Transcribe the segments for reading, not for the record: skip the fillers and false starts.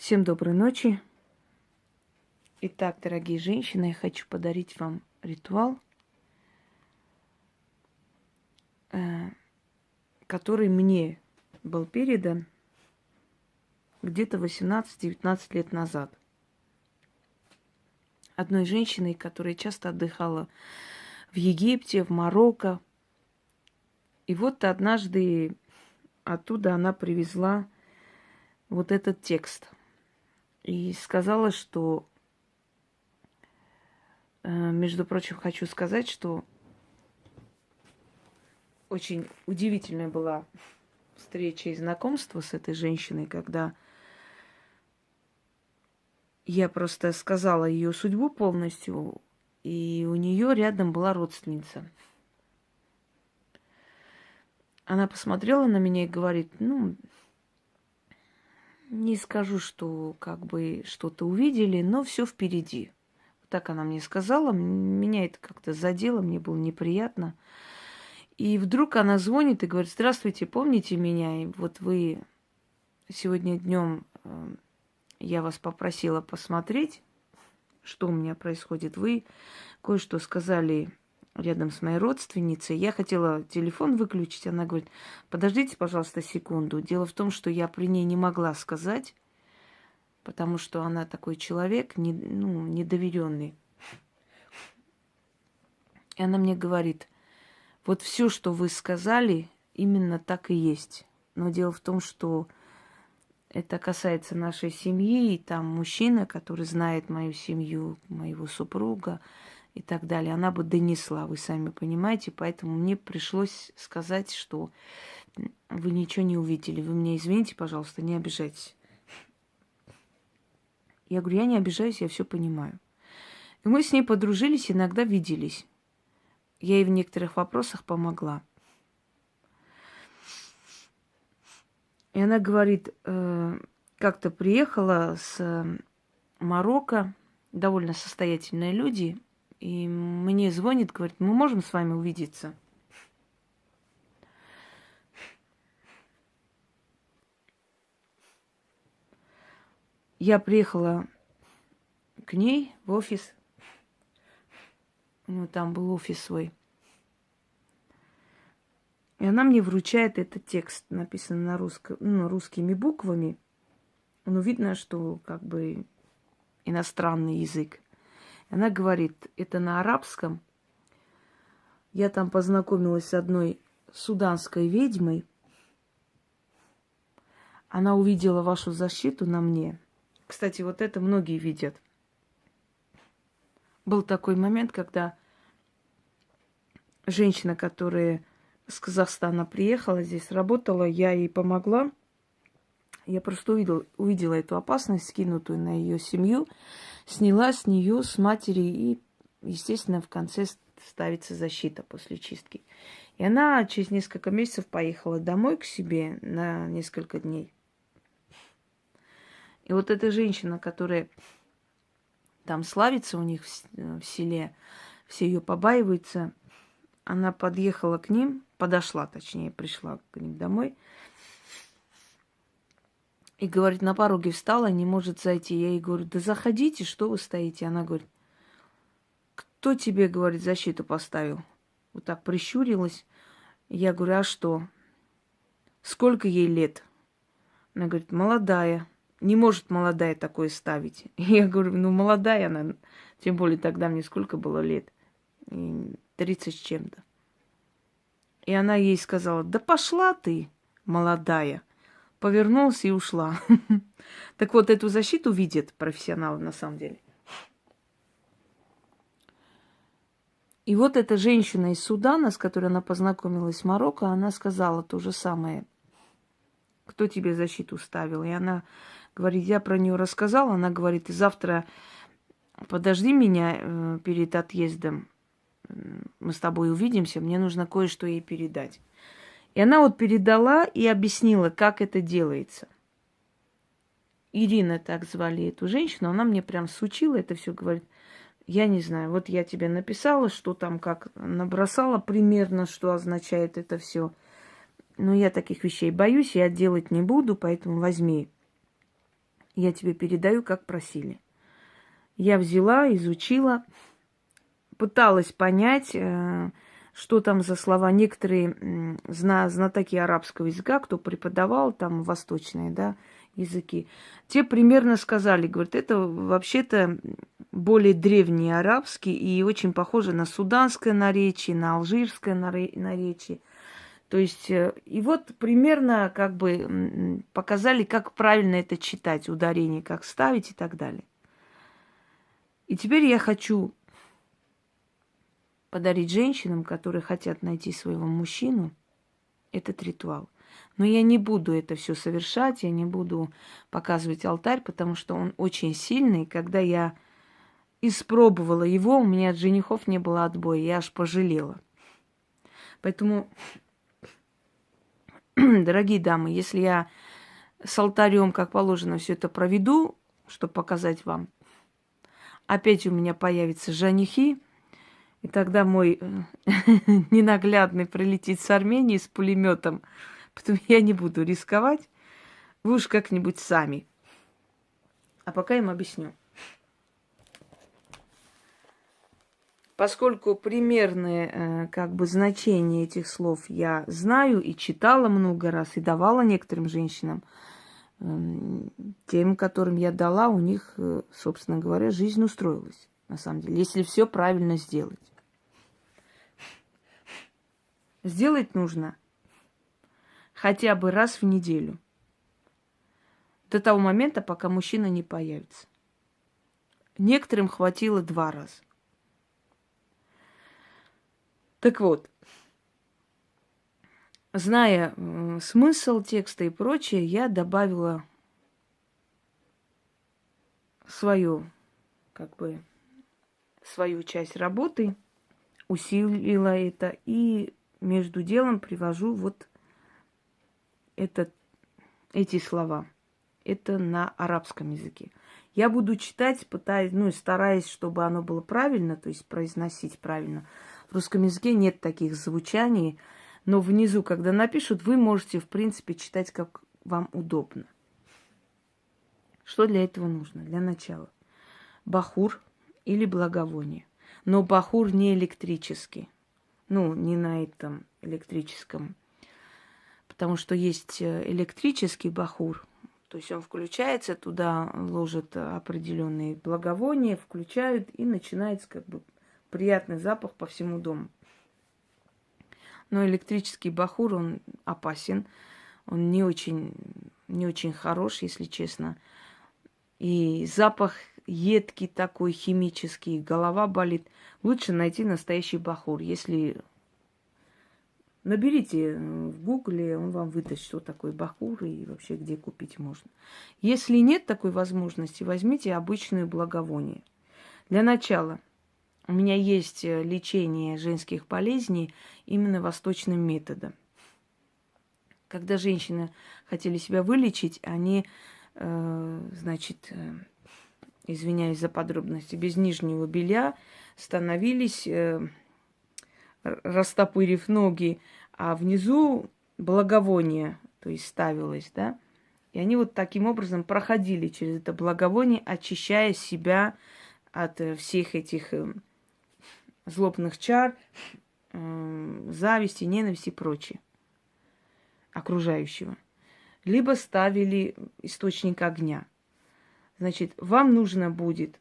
Всем доброй ночи. Итак, дорогие женщины, я хочу подарить вам ритуал, который мне был передан где-то 18-19 лет назад. Одной женщиной, которая часто отдыхала в Египте, в Марокко. И вот однажды оттуда она привезла вот этот текст. И сказала, что, между прочим, хочу сказать, что очень удивительная была встреча и знакомство с этой женщиной, когда я просто сказала ее судьбу полностью, и у нее рядом была родственница. Она посмотрела на меня и говорит: не скажу, что как бы что-то увидели, но все впереди. Так она мне сказала, меня это как-то задело, мне было неприятно. И вдруг она звонит и говорит: здравствуйте, помните меня? И вот вы сегодня днем, я вас попросила посмотреть, что у меня происходит. Вы кое-что сказали рядом с моей родственницей. Я хотела телефон выключить. Она говорит: подождите, пожалуйста, секунду. Дело в том, что я при ней не могла сказать, потому что она такой человек, недоверенный. И она мне говорит: вот все, что вы сказали, именно так и есть. Но дело в том, что это касается нашей семьи, и там мужчина, который знает мою семью, моего супруга и так далее, она бы донесла, вы сами понимаете, поэтому мне пришлось сказать, что вы ничего не увидели. Вы меня извините, пожалуйста, не обижайтесь. Я говорю: я не обижаюсь, я все понимаю. И мы с ней подружились, иногда виделись. Я ей в некоторых вопросах помогла. И она говорит, как-то приехала с Марокко, довольно состоятельные люди, и мне звонит, говорит: мы можем с вами увидеться? Я приехала к ней в офис. У него там был офис свой. И она мне вручает этот текст, написанный на русскими буквами. Но видно, что как бы иностранный язык. Она говорит: это на арабском. Я там познакомилась с одной суданской ведьмой. Она увидела вашу защиту на мне. Кстати, вот это многие видят. Был такой момент, когда женщина, которая с Казахстана приехала, здесь работала, я ей помогла. Я просто увидела эту опасность, скинутую на ее семью, сняла с нее, с матери, и, естественно, в конце ставится защита после чистки. И она через несколько месяцев поехала домой к себе на несколько дней. И вот эта женщина, которая там славится у них в селе, все ее побаиваются, она подъехала к ним, подошла, точнее, пришла к ним домой. И, говорит, на пороге встала, не может зайти. Я ей говорю: да заходите, что вы стоите? Она говорит: кто тебе, говорит, защиту поставил? Вот так прищурилась. Я говорю: а что? Сколько ей лет? Она говорит: молодая. Не может молодая такое ставить. Я говорю: молодая она. Тем более тогда мне сколько было лет? 30 с чем-то. И она ей сказала: да пошла ты, молодая. Повернулась и ушла. Так вот, эту защиту видят профессионалы на самом деле. И вот эта женщина из Судана, с которой она познакомилась в Марокко, она сказала то же самое: кто тебе защиту ставил? И она говорит: я про нее рассказала. Она говорит: завтра подожди меня перед отъездом. Мы с тобой увидимся, мне нужно кое-что ей передать. И она вот передала и объяснила, как это делается. Ирина, так звали эту женщину, она мне прям сучила это все, говорит: я не знаю, вот я тебе написала, что там, как набросала примерно, что означает это все. Но я таких вещей боюсь, я делать не буду, поэтому возьми. Я тебе передаю, как просили. Я взяла, изучила, пыталась понять, что там за слова. Некоторые знатоки арабского языка, кто преподавал там восточные, да, языки, те примерно сказали, говорят, это вообще-то более древний арабский и очень похоже на суданское наречие, на алжирское наречие. То есть, и вот примерно как бы показали, как правильно это читать, ударение, как ставить и так далее. И теперь я хочу подарить женщинам, которые хотят найти своего мужчину, этот ритуал. Но я не буду это все совершать, я не буду показывать алтарь, потому что он очень сильный. Когда я испробовала его, у меня от женихов не было отбоя, я аж пожалела. Поэтому, дорогие дамы, если я с алтарем, как положено, все это проведу, чтобы показать вам, опять у меня появятся женихи, и тогда мой ненаглядный прилетит с Армении с пулеметом. Потом я не буду рисковать. Вы уж как-нибудь сами. А пока им объясню. Поскольку примерное как бы значение этих слов я знаю и читала много раз, и давала некоторым женщинам, тем, которым я дала, у них, собственно говоря, жизнь устроилась. На самом деле, если все правильно сделать. Сделать нужно хотя бы раз в неделю. До того момента, пока мужчина не появится. Некоторым хватило 2 раза. Так вот, зная смысл текста и прочее, я добавила свою часть работы, усилила это и между делом привожу вот эти слова. Это на арабском языке. Я буду читать, стараясь, чтобы оно было правильно, то есть произносить правильно. В русском языке нет таких звучаний, но внизу, когда напишут, вы можете, в принципе, читать, как вам удобно. Что для этого нужно? Для начала. Бахур или благовоние. Но бахур не электрический. Не на этом электрическом. Потому что есть электрический бахур. То есть он включается, туда ложат определенные благовония, включают, и начинается как бы приятный запах по всему дому. Но электрический бахур, он опасен. Он не очень хорош, если честно. И запах едкий такой, химический, голова болит. Лучше найти настоящий бахур. Если наберите в гугле, он вам выдаст, что такое бахур и вообще где купить можно. Если нет такой возможности, возьмите обычное благовоние. Для начала у меня есть лечение женских болезней именно восточным методом. Когда женщины хотели себя вылечить, они, извиняюсь за подробности, без нижнего белья становились, растопырив ноги, а внизу благовоние, то есть ставилось, да. И они вот таким образом проходили через это благовоние, очищая себя от всех этих злобных чар, зависти, ненависти и прочее окружающего. Либо ставили источник огня. Значит, вам нужно будет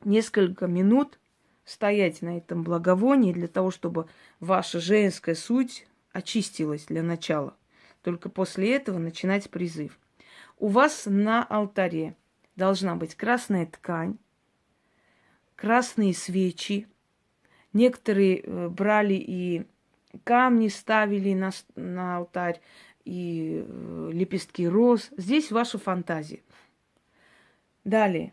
несколько минут стоять на этом благовонии для того, чтобы ваша женская суть очистилась для начала. Только после этого начинать призыв. У вас на алтаре должна быть красная ткань, красные свечи. Некоторые брали и камни ставили на алтарь, и лепестки роз. Здесь ваша фантазия. Далее.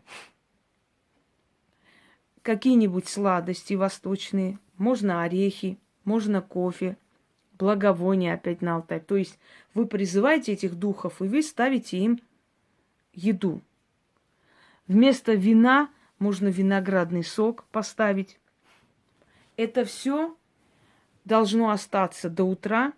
Какие-нибудь сладости восточные. Можно орехи, можно кофе, благовония опять на алтарь. То есть вы призываете этих духов, и вы ставите им еду. Вместо вина можно виноградный сок поставить. Это все должно остаться до утра,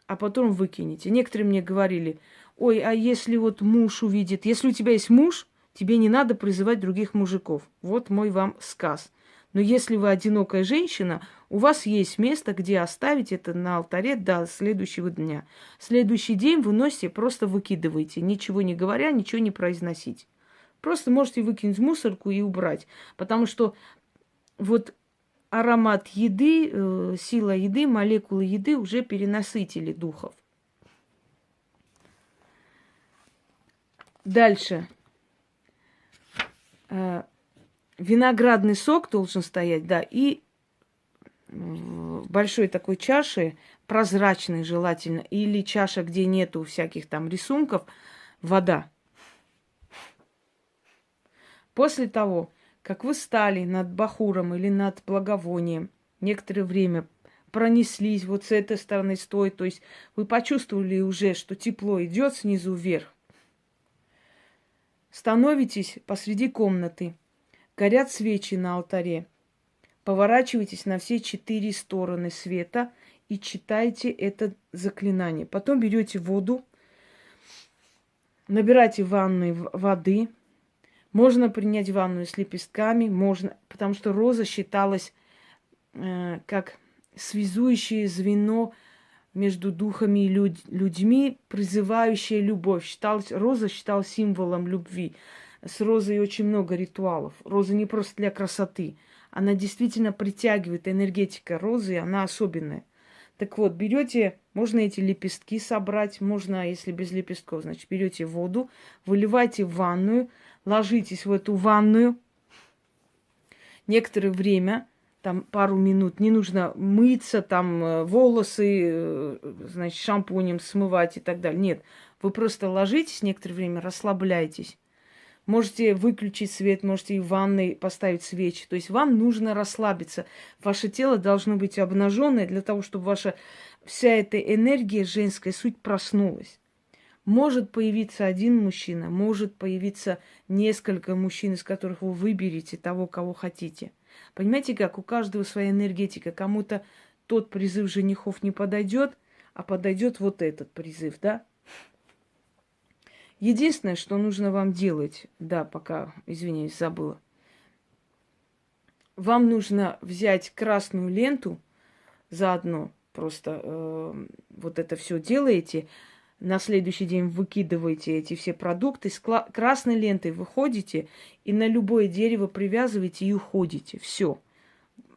а потом выкинете. Некоторые мне говорили, ой, а если вот муж увидит? Если у тебя есть муж, тебе не надо призывать других мужиков. Вот мой вам сказ. Но если вы одинокая женщина, у вас есть место, где оставить это на алтаре до следующего дня. Следующий день вы носите, просто выкидываете, ничего не говоря, ничего не произносить. Просто можете выкинуть в мусорку и убрать. Потому что вот аромат еды, сила еды, молекулы еды уже перенасытили духов. Дальше. Виноградный сок должен стоять, да, и в большой такой чаше, прозрачной желательно, или чаша, где нету всяких там рисунков, вода. После того, как вы стали над бахуром или над благовонием, некоторое время пронеслись вот с этой стороны стоит, то есть вы почувствовали уже, что тепло идет снизу вверх, становитесь посреди комнаты, горят свечи на алтаре, поворачивайтесь на все 4 стороны света и читайте это заклинание. Потом берете воду, набирайте в ванной воды. Можно принять ванную с лепестками, можно, потому что роза считалась как связующее звено между духами и людьми, призывающее любовь. Роза считалась символом любви. С розой очень много ритуалов. Роза не просто для красоты. Она действительно притягивает, энергетика розы, она особенная. Так вот, берете, можно эти лепестки собрать, можно, если без лепестков, значит, берете воду, выливайте в ванную, ложитесь в эту ванную. Некоторое время, там пару минут, не нужно мыться, там волосы, значит, шампунем смывать и так далее. Нет, вы просто ложитесь, некоторое время расслабляйтесь. Можете выключить свет, можете и в ванной поставить свечи. То есть вам нужно расслабиться. Ваше тело должно быть обнаженное для того, чтобы ваша вся эта энергия, женская суть проснулась. Может появиться один мужчина, может появиться несколько мужчин, из которых вы выберете того, кого хотите. Понимаете, как у каждого своя энергетика. Кому-то тот призыв женихов не подойдет, а подойдет вот этот призыв, да? Единственное, что нужно вам делать, да, пока, извиняюсь, забыла. Вам нужно взять красную ленту заодно, просто вот это все делаете, на следующий день выкидываете эти все продукты, с красной лентой выходите и на любое дерево привязываете и уходите. Все.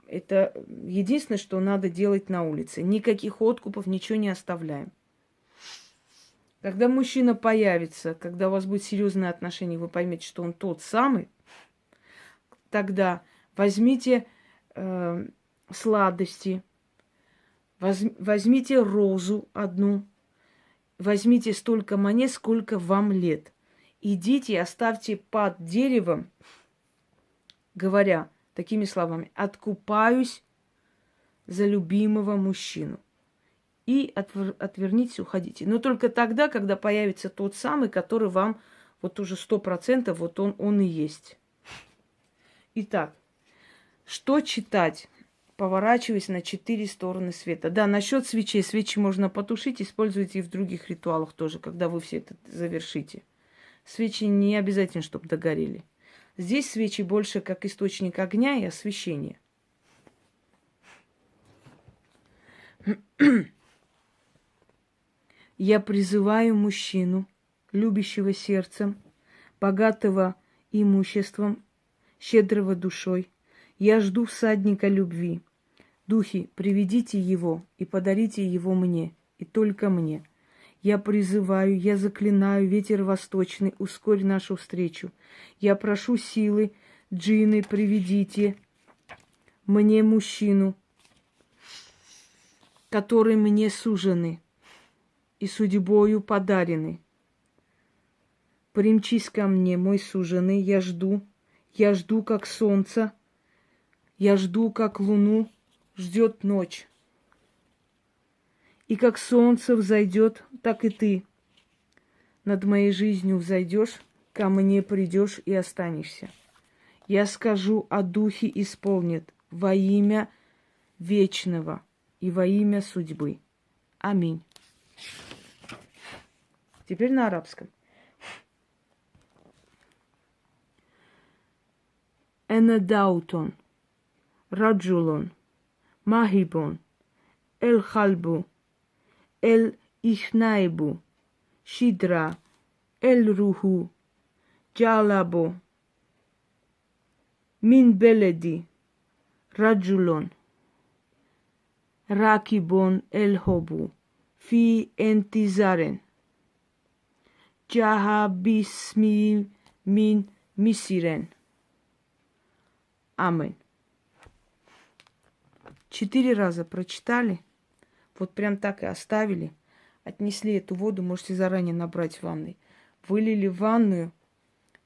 Это единственное, что надо делать на улице. Никаких откупов, ничего не оставляем. Когда мужчина появится, когда у вас будет серьезное отношение, вы поймете, что он тот самый, тогда возьмите сладости, возьмите розу одну, возьмите столько монет, сколько вам лет. Идите и оставьте под деревом, говоря такими словами: «Откупаюсь за любимого мужчину». И отвернитесь, уходите. Но только тогда, когда появится тот самый, который вам вот уже 100%, вот он и есть. Итак, что читать, поворачиваясь на 4 стороны света? Да, насчет свечей. Свечи можно потушить, используйте и в других ритуалах тоже, когда вы все это завершите. Свечи не обязательно, чтобы догорели. Здесь свечи больше как источник огня и освещения. Я призываю мужчину, любящего сердцем, богатого имуществом, щедрого душой. Я жду всадника любви. Духи, приведите его и подарите его мне, и только мне. Я призываю, я заклинаю ветер восточный, ускорь нашу встречу. Я прошу силы, джинны, приведите мне мужчину, который мне сужены и судьбою подарены. Примчись ко мне, мой суженый, я жду, как солнце, я жду, как луну ждет ночь. И как солнце взойдет, так и ты над моей жизнью взойдешь, ко мне придешь и останешься. Я скажу, а духи исполнят во имя вечного и во имя судьбы. Аминь. Теперь на арабском. Энадаутон, раджулон, махибон, эль-халбу, эль-ихнайбу, шидра, эль-руху, джалабу, мин беледи, раджулон, ракибон, эль-хобу, фи энтизарен, джаха бисми мин мисирен. Амин. 4 раза прочитали. Вот прям так и оставили. Отнесли эту воду, можете заранее набрать в ванной. Вылили в ванную,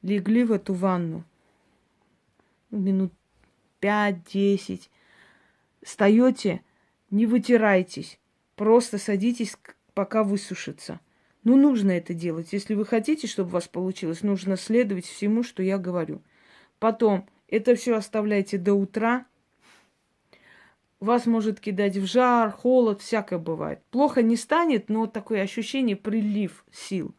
легли в эту ванну. Минут 5-10. Встаете, не вытирайтесь. Просто садитесь, пока высушится. Ну, нужно это делать. Если вы хотите, чтобы у вас получилось, нужно следовать всему, что я говорю. Потом это все оставляйте до утра. Вас может кидать в жар, холод, всякое бывает. Плохо не станет, но такое ощущение, прилив сил.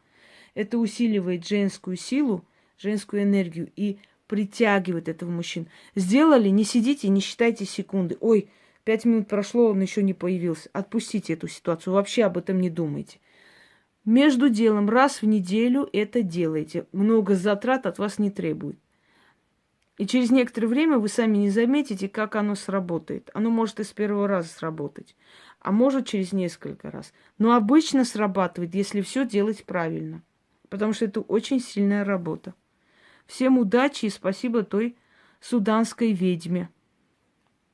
Это усиливает женскую силу, женскую энергию и притягивает этого мужчину. Сделали, не сидите, не считайте секунды. Ой, 5 минут прошло, он еще не появился. Отпустите эту ситуацию, вообще об этом не думайте. Между делом раз в неделю это делайте. Много затрат от вас не требует. И через некоторое время вы сами не заметите, как оно сработает. Оно может и с первого раза сработать, а может через несколько раз. Но обычно срабатывает, если все делать правильно. Потому что это очень сильная работа. Всем удачи и спасибо той суданской ведьме.